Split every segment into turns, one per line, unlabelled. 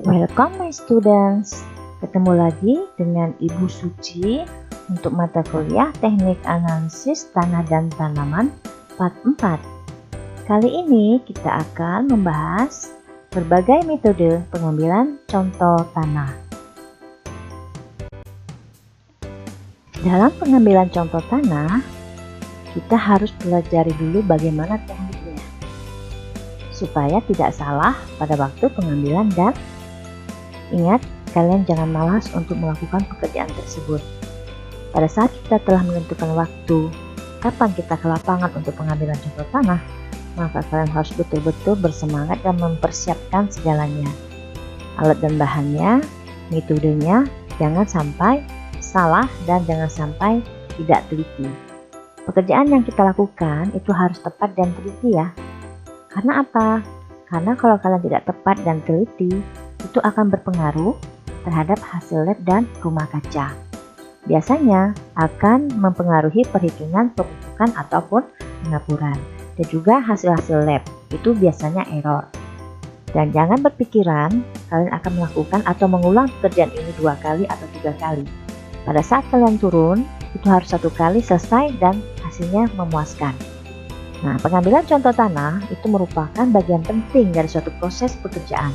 Welcome my students. Ketemu lagi dengan Ibu Suci untuk mata kuliah Teknik Analisis Tanah dan Tanaman part 4. Kali ini kita akan membahas berbagai metode pengambilan contoh tanah. Dalam pengambilan contoh tanah, kita harus pelajari dulu bagaimana tekniknya supaya tidak salah pada waktu pengambilan, dan ingat, kalian jangan malas untuk melakukan pekerjaan tersebut. Pada saat kita telah menentukan waktu kapan kita ke lapangan untuk pengambilan contoh tanah, maka kalian harus betul-betul bersemangat dan mempersiapkan segalanya. Alat dan bahannya, metodenya, jangan sampai salah dan jangan sampai tidak teliti. Pekerjaan yang kita lakukan itu harus tepat dan teliti ya. Karena apa? Karena kalau kalian tidak tepat dan teliti, itu akan berpengaruh terhadap hasil lab dan rumah kaca. Biasanya akan mempengaruhi perhitungan pemupukan ataupun pengapuran, dan juga hasil-hasil lab itu biasanya error. Dan jangan berpikiran kalian akan melakukan atau mengulang pekerjaan ini 2 kali atau 3 kali. Pada saat kalian turun, itu harus 1 kali selesai dan hasilnya memuaskan. Nah, pengambilan contoh tanah itu merupakan bagian penting dari suatu proses pekerjaan.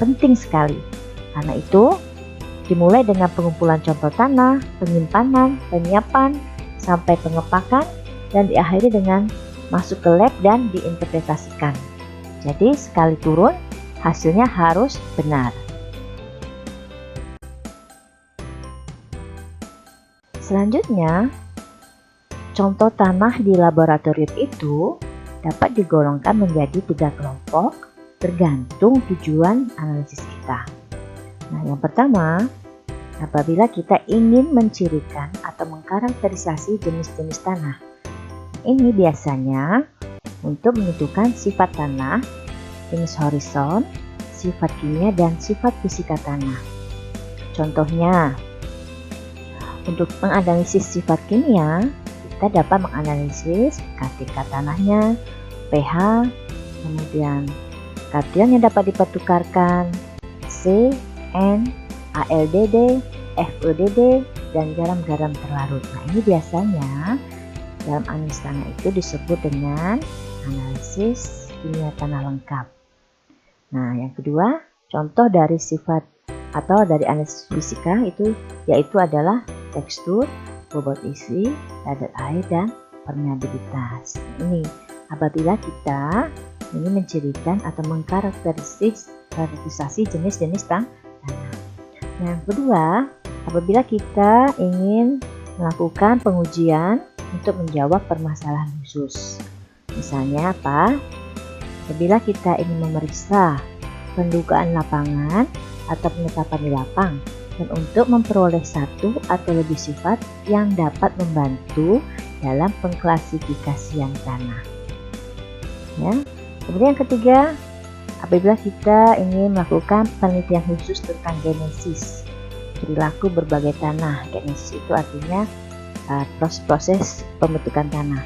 Penting sekali. Karena itu, dimulai dengan pengumpulan contoh tanah, penyimpanan, penyiapan, sampai pengepakan, dan diakhiri dengan masuk ke lab dan diinterpretasikan. Jadi, sekali turun, hasilnya harus benar. Selanjutnya, contoh tanah di laboratorium itu dapat digolongkan menjadi 3 kelompok tergantung tujuan analisis kita. Nah, yang pertama, apabila kita ingin mencirikan atau mengkarakterisasi jenis-jenis tanah. Ini biasanya untuk menentukan sifat tanah, jenis horizon, sifat kimia, dan sifat fisika tanah. Contohnya, untuk menganalisis sifat kimia, kita dapat menganalisis KTK tanahnya, pH, kemudian kation yang dapat dipertukarkan, C, N, ALDD, FODD, dan garam-garam terlarut. Nah, ini biasanya dalam analisis tanah itu disebut dengan analisis kimia tanah lengkap. Nah, yang kedua, contoh dari sifat atau dari analisis fisika itu yaitu adalah tekstur, bobot isi, kadar air, dan permeabilitas. Ini apabila kita ini mencirikan atau mengkarakterisasi jenis-jenis tanah. Yang kedua, apabila kita ingin melakukan pengujian untuk menjawab permasalahan khusus. Misalnya apa? Apabila kita ingin memeriksa pendugaan lapangan atau penetapan di lapang, dan untuk memperoleh 1 atau lebih sifat yang dapat membantu dalam pengklasifikasian tanah. Ya. Kemudian yang ketiga, apabila kita ingin melakukan penelitian khusus tentang genesis perilaku berbagai tanah. Genesis itu artinya proses pembentukan tanah.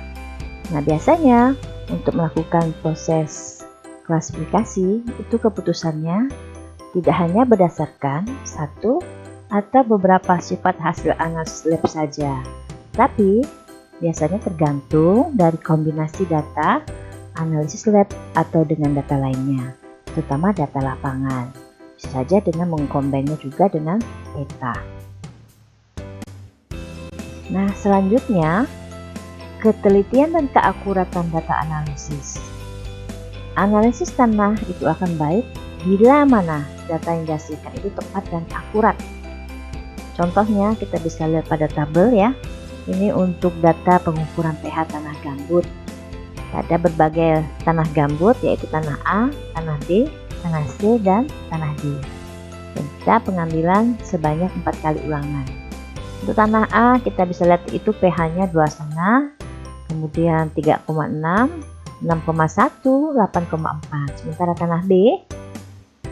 Nah, biasanya untuk melakukan proses klasifikasi itu keputusannya tidak hanya berdasarkan 1 atau beberapa sifat hasil analisis lab saja, tapi biasanya tergantung dari kombinasi data analisis lab atau dengan data lainnya, terutama data lapangan. Bisa saja dengan mengkombinasinya juga dengan peta. Nah, selanjutnya, ketelitian dan keakuratan data analisis. Analisis tanah itu akan baik bila mana data yang dihasilkan itu tepat dan akurat. Contohnya kita bisa lihat pada tabel ya. Ini untuk data pengukuran pH tanah gambut. Ada berbagai tanah gambut, yaitu tanah A, tanah B, tanah C, dan tanah D. Dan kita pengambilan sebanyak 4 kali ulangan. Untuk tanah A kita bisa lihat itu pH-nya 2,5, kemudian 3,6, 6,1, 8,4. Sementara tanah B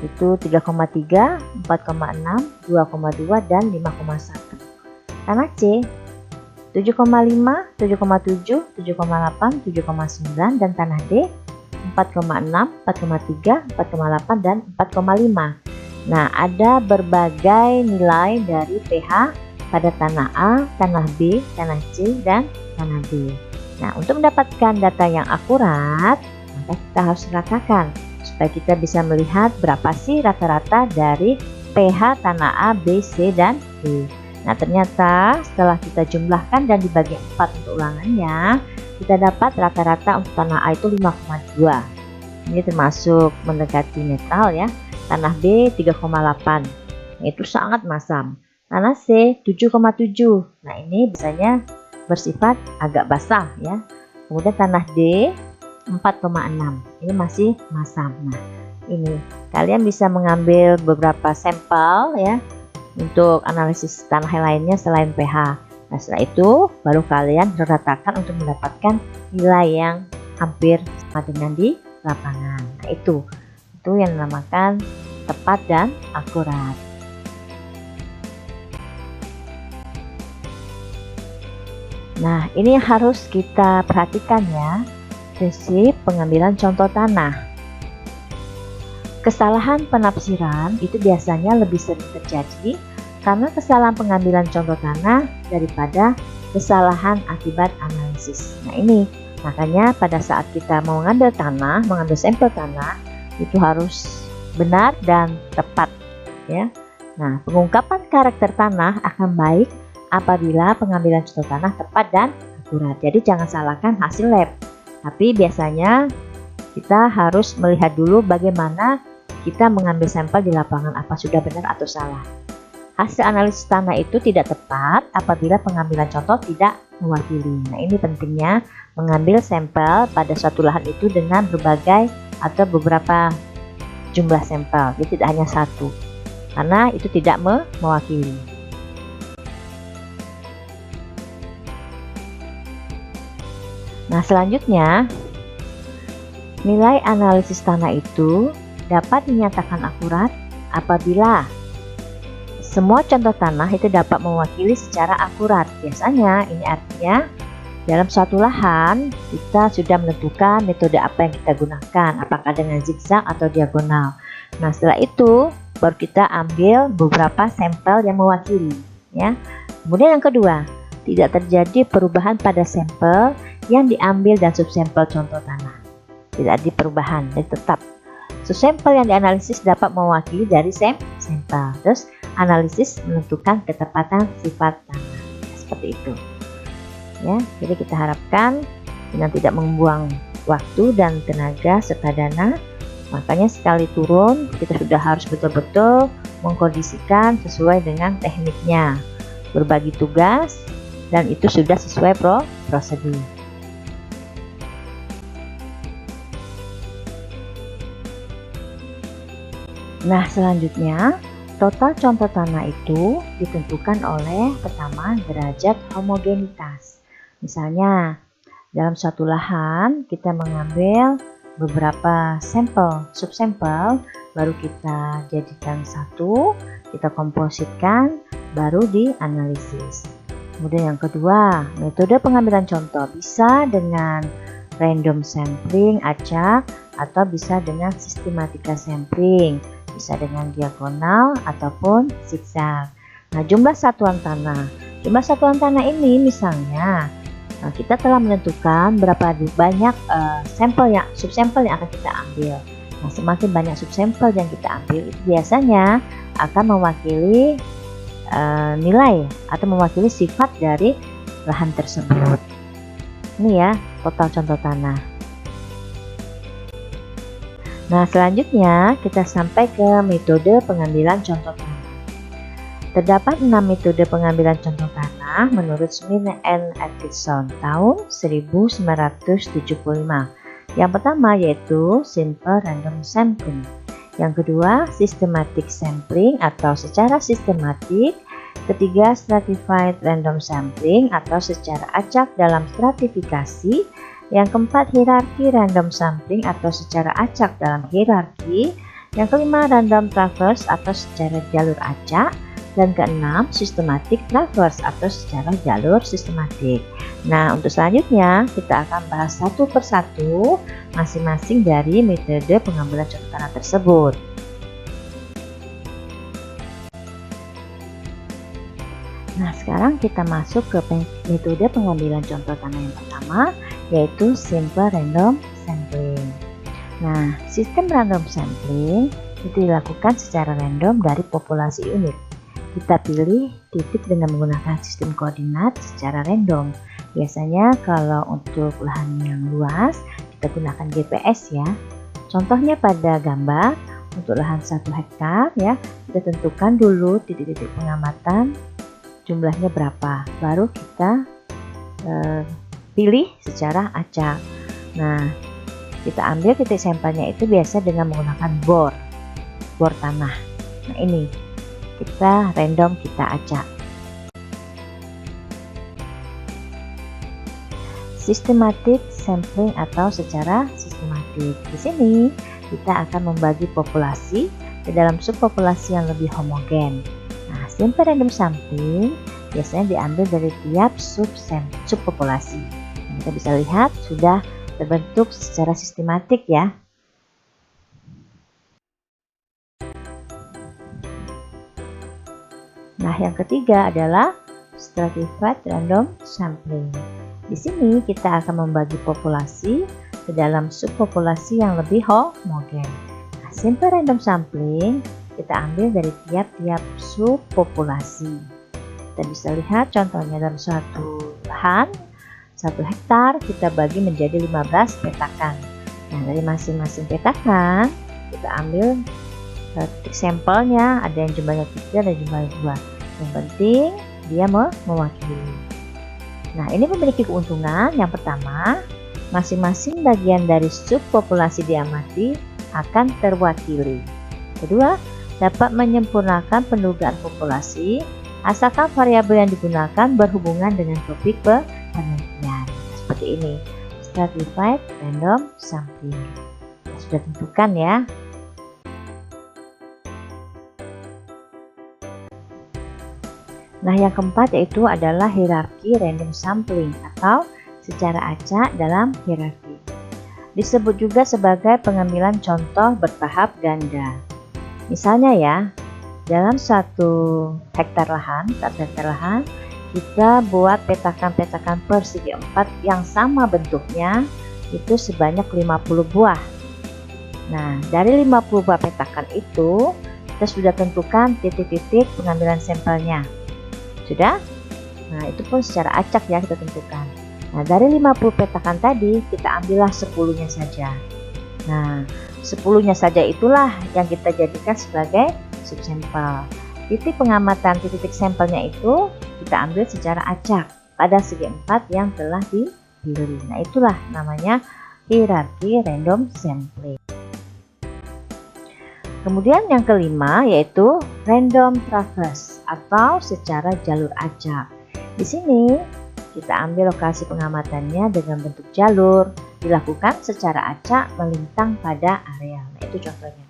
itu 3,3, 4,6, 2,2, dan 5,1. Tanah C 7,5, 7,7, 7,8, 7,9, dan tanah D 4,6, 4,3, 4,8, dan 4,5. Nah, ada berbagai nilai dari pH pada tanah A, tanah B, tanah C, dan tanah D. Nah, untuk mendapatkan data yang akurat, maka kita harus ratakan supaya kita bisa melihat berapa sih rata-rata dari pH tanah A, B, C, dan D. Nah, ternyata setelah kita jumlahkan dan dibagi 4 untuk ulangannya, kita dapat rata-rata untuk tanah A itu 5,2. Ini termasuk mendekati netral ya. Tanah B 3,8, itu sangat masam. Tanah C 7,7. Nah, ini biasanya bersifat agak basah ya. Kemudian tanah D 4,6. Ini masih masam. Nah, ini kalian bisa mengambil beberapa sampel ya untuk analisis tanah yang lainnya selain pH. Nah, setelah itu baru kalian ratakan untuk mendapatkan nilai yang hampir sama dengan di lapangan. Nah, itu yang dinamakan tepat dan akurat. Nah, ini yang harus kita perhatikan ya, prinsip pengambilan contoh tanah. Kesalahan penafsiran itu biasanya lebih sering terjadi karena kesalahan pengambilan contoh tanah daripada kesalahan akibat analisis. Nah, ini makanya pada saat kita mau mengambil sampel tanah itu harus benar dan tepat ya. Nah, pengungkapan karakter tanah akan baik apabila pengambilan contoh tanah tepat dan akurat. Jadi jangan salahkan hasil lab. Tapi biasanya kita harus melihat dulu bagaimana kita mengambil sampel di lapangan, apa sudah benar atau salah. Hasil analisis tanah itu tidak tepat apabila pengambilan contoh tidak mewakili. Nah, ini pentingnya mengambil sampel pada suatu lahan itu dengan berbagai atau beberapa jumlah sampel, jadi tidak hanya satu, karena itu tidak mewakili. Nah, selanjutnya nilai analisis tanah itu dapat dinyatakan akurat apabila semua contoh tanah itu dapat mewakili secara akurat. Biasanya ini artinya dalam suatu lahan kita sudah menentukan metode apa yang kita gunakan, apakah dengan zigzag atau diagonal. Nah, setelah itu baru kita ambil beberapa sampel yang mewakili ya. Kemudian yang kedua, tidak terjadi perubahan pada sampel yang diambil dan subsampel contoh tanah. Tidak ada perubahan, jadi tetap subsampel yang dianalisis dapat mewakili dari sampel. Terus analisis menentukan ketepatan sifat tanah. Seperti itu. Ya, jadi kita harapkan dengan tidak membuang waktu dan tenaga serta dana, makanya sekali turun kita sudah harus betul-betul mengkondisikan sesuai dengan tekniknya, berbagi tugas, dan itu sudah sesuai prosedur. Nah, selanjutnya total contoh tanah itu ditentukan oleh pertama derajat homogenitas. Misalnya dalam suatu lahan kita mengambil beberapa sampel, subsampel, baru kita jadikan satu, kita kompositkan, baru dianalisis. Kemudian yang kedua, metode pengambilan contoh bisa dengan random sampling acak atau bisa dengan sistematika sampling, bisa dengan diagonal ataupun zigzag. Nah, jumlah satuan tanah ini misalnya kita telah menentukan berapa banyak subsampel yang akan kita ambil. Nah, semakin banyak subsampel yang kita ambil itu biasanya akan mewakili nilai atau mewakili sifat dari lahan tersebut. Ini ya total contoh tanah. Nah, selanjutnya kita sampai ke metode pengambilan contoh tanah. Terdapat 6 metode pengambilan contoh tanah menurut Smith and Atkinson tahun 1975. Yang pertama yaitu simple random sampling. Yang kedua, systematic sampling atau secara sistematik. Ketiga, stratified random sampling atau secara acak dalam stratifikasi. Yang keempat, hierarki random sampling atau secara acak dalam hierarki. Yang kelima, random traverse atau secara jalur acak. Dan keenam, systematic traverse atau secara jalur sistematik. Nah, untuk selanjutnya kita akan bahas satu persatu masing-masing dari metode pengambilan contoh tanah tersebut. Nah, sekarang kita masuk ke metode pengambilan contoh tanah yang pertama, yaitu simple random sampling. Nah, sistem random sampling itu dilakukan secara random dari populasi unit. Kita pilih titik dengan menggunakan sistem koordinat secara random. Biasanya kalau untuk lahan yang luas, kita gunakan GPS ya. Contohnya pada gambar, untuk lahan 1 hektar ya, kita tentukan dulu titik-titik pengamatan, jumlahnya berapa. Baru kita pilih secara acak. Nah, kita ambil titik sampelnya itu biasa dengan menggunakan bor tanah. Nah, ini kita random, kita acak. Systematic sampling atau secara sistematik. Di sini kita akan membagi populasi ke dalam subpopulasi yang lebih homogen. Nah, simple random sampling biasanya diambil dari tiap subpopulasi. Kita bisa lihat sudah terbentuk secara sistematik ya. Nah, yang ketiga adalah stratified random sampling. Di sini kita akan membagi populasi ke dalam subpopulasi yang lebih homogen. Nah, simple random sampling kita ambil dari tiap-tiap subpopulasi. Kita bisa lihat contohnya dalam suatu lahan 1 hektar kita bagi menjadi 15 petakan. Nah, dari masing-masing petakan kita ambil titik sampelnya, ada yang jumlahnya 3 dan jumlahnya 2. Yang penting dia mewakili. Nah, ini memiliki keuntungan. Yang pertama, masing-masing bagian dari subpopulasi diamati akan terwakili. Kedua, dapat menyempurnakan pendugaan populasi asalkan variabel yang digunakan berhubungan dengan topik penelitian. Seperti ini, stratified random sampling. Sudah tentukan ya. Nah, yang keempat yaitu adalah hierarki random sampling atau secara acak dalam hierarki. Disebut juga sebagai pengambilan contoh bertahap ganda. Misalnya ya, dalam 1 hektar lahan, kita buat petakan-petakan persegi 4 yang sama bentuknya itu sebanyak 50 buah. Nah, dari 50 buah petakan itu kita sudah tentukan titik-titik pengambilan sampelnya. Sudah? Nah, itu pun secara acak ya kita tentukan. Nah, dari 50 petakan tadi kita ambillah 10-nya saja. Nah, 10-nya saja itulah yang kita jadikan sebagai subsampel. Titik pengamatan titik sampelnya itu kita ambil secara acak pada segi 4 yang telah dipilih. Nah, itulah namanya hierarki random sampling. Kemudian yang kelima yaitu random traverse atau secara jalur acak. Di sini kita ambil lokasi pengamatannya dengan bentuk jalur, dilakukan secara acak melintang pada area. Nah, itu contohnya.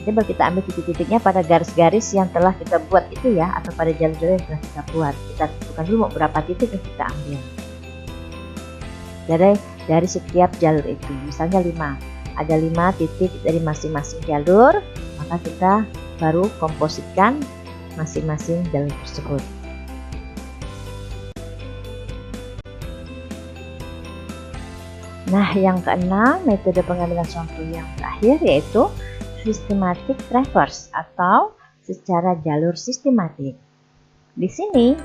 Jadi baru kita ambil titik-titiknya pada garis-garis yang telah kita buat itu ya, atau pada jalur-jalur yang telah kita buat. Kita tentukan dulu mau berapa titik yang kita ambil. Dari setiap jalur itu, misalnya 5. Ada 5 titik dari masing-masing jalur, maka kita baru kompositkan masing-masing jalur tersebut. Nah, yang keenam, metode pengambilan contoh yang terakhir yaitu systematic traverse atau secara jalur sistematik. Di sini,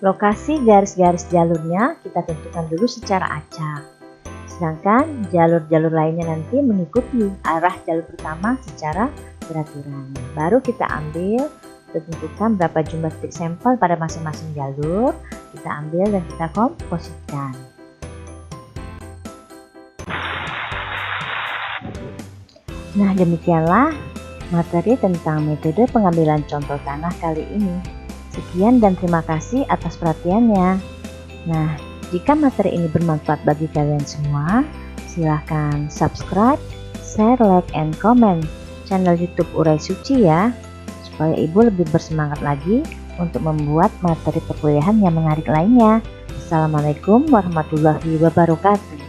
lokasi garis-garis jalurnya kita tentukan dulu secara acak. Sedangkan jalur-jalur lainnya nanti mengikuti arah jalur pertama secara beraturan. Baru kita ambil, tentukan berapa jumlah titik sampel pada masing-masing jalur, kita ambil dan kita kompositkan. Nah, demikianlah materi tentang metode pengambilan contoh tanah kali ini. Sekian dan terima kasih atas perhatiannya. Nah, jika materi ini bermanfaat bagi kalian semua, silahkan subscribe, share, like, and comment channel YouTube Urai Suci ya, supaya Ibu lebih bersemangat lagi untuk membuat materi perkuliahan yang menarik lainnya. Assalamualaikum warahmatullahi wabarakatuh.